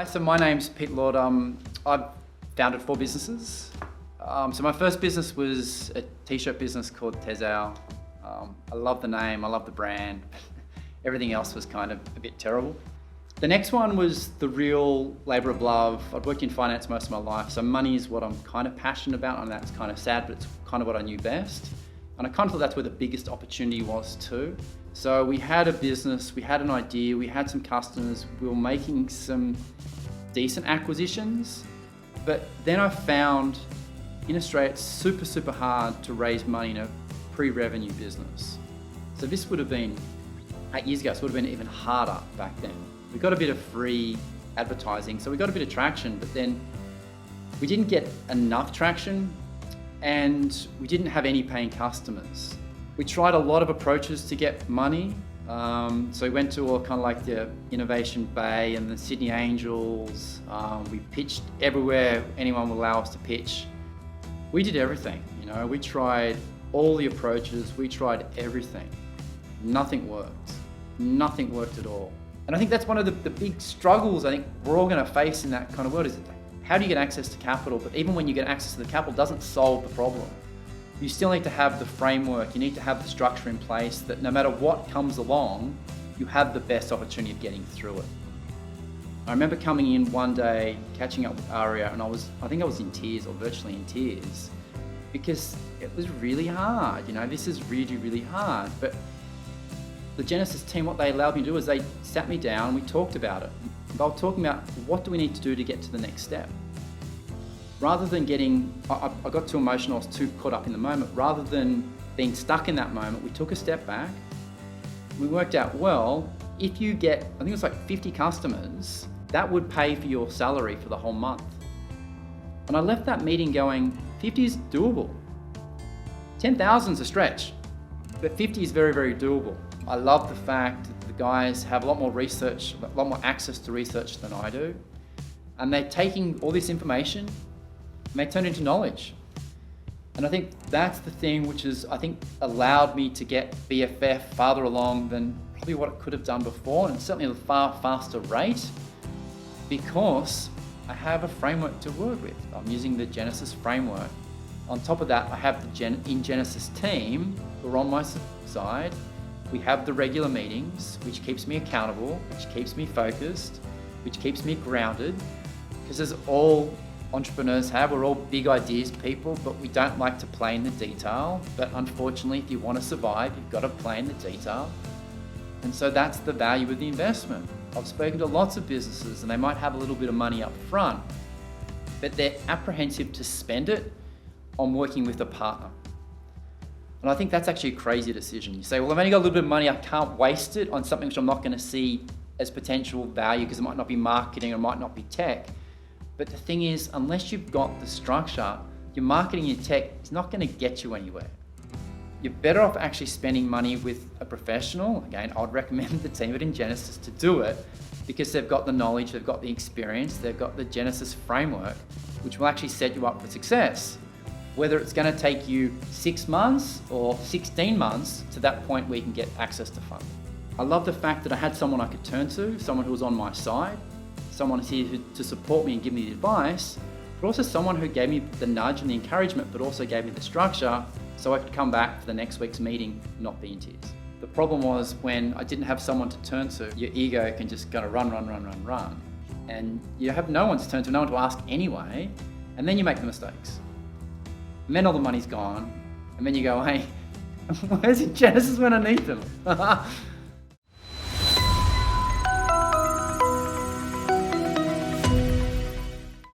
Hi, so my name's Pete Lord. I've founded 4 businesses. So my first business was a t-shirt business called Tezao. I love the name, I love the brand. Everything else was kind of a bit terrible. The next one was the real labour of love. I'd worked in finance most of my life, so money is what I'm kind of passionate about, and that's kind of sad, but it's kind of what I knew best. And I kind of thought that's where the biggest opportunity was too. So we had a business, we had an idea, we had some customers, we were making some decent acquisitions, but then I found in Australia it's super hard to raise money in a pre-revenue business. So this would have been 8 years ago, so it would have been even harder back then. We got a bit of free advertising, so we got a bit of traction, but then we didn't get enough traction and we didn't have any paying customers. We tried a lot of approaches to get money. So we went to all kind of like the Innovation Bay and the Sydney Angels. We pitched everywhere anyone would allow us to pitch. We did everything, we tried all the approaches, we tried everything. Nothing worked. Nothing worked at all. And I think that's one of the big struggles I think we're all going to face in that kind of world is how do you get access to capital? But even when you get access to the capital, it doesn't solve the problem. You still need to have the framework, you need to have the structure in place that no matter what comes along, you have the best opportunity of getting through it. I remember coming in one day, catching up with Aria, and I think I was in tears or virtually in tears because it was really hard. This is really hard. But the Engenesis team, what they allowed me to do is they sat me down and we talked about it. They were talking about what do we need to do to get to the next step. Rather than I got too emotional, I was too caught up in the moment. Rather than being stuck in that moment, we took a step back. We worked out, well, if you get, I think it was like 50 customers, that would pay for your salary for the whole month. And I left that meeting going, 50 is doable. 10,000 is a stretch, but 50 is very doable. I love the fact that the guys have a lot more research, a lot more access to research than I do. And they're taking all this information and they turn it into knowledge. And I think that's the thing which is, I think, allowed me to get BFF farther along than probably what I could have done before, and certainly at a far faster rate, because I have a framework to work with. I'm using the Engenesis framework. On top of that, I have the Engenesis team who are on my side. We have the regular meetings, which keeps me accountable, which keeps me focused, which keeps me grounded, because as all entrepreneurs have, we're all big ideas people, but we don't like to play in the detail. But unfortunately, if you want to survive, you've got to play in the detail. And so that's the value of the investment. I've spoken to lots of businesses and they might have a little bit of money up front, but they're apprehensive to spend it on working with a partner. And I think that's actually a crazy decision. You say, well, I've only got a little bit of money, I can't waste it on something which I'm not going to see as potential value because it might not be marketing or it might not be tech. But the thing is, unless you've got the structure, your marketing and your tech is not going to get you anywhere. You're better off actually spending money with a professional. Again, I'd recommend the team at Engenesis to do it because they've got the knowledge, they've got the experience, they've got the Engenesis framework, which will actually set you up for success. Whether it's going to take you 6 months or 16 months to that point where you can get access to funding. I love the fact that I had someone I could turn to, someone who was on my side, someone who's here to support me and give me the advice, but also someone who gave me the nudge and the encouragement, but also gave me the structure so I could come back for the next week's meeting and not be in tears. The problem was when I didn't have someone to turn to, your ego can just go run. And you have no one to turn to, no one to ask anyway, and then you make the mistakes. And then all the money's gone, and then you go, hey, where's Engenesis when I need them?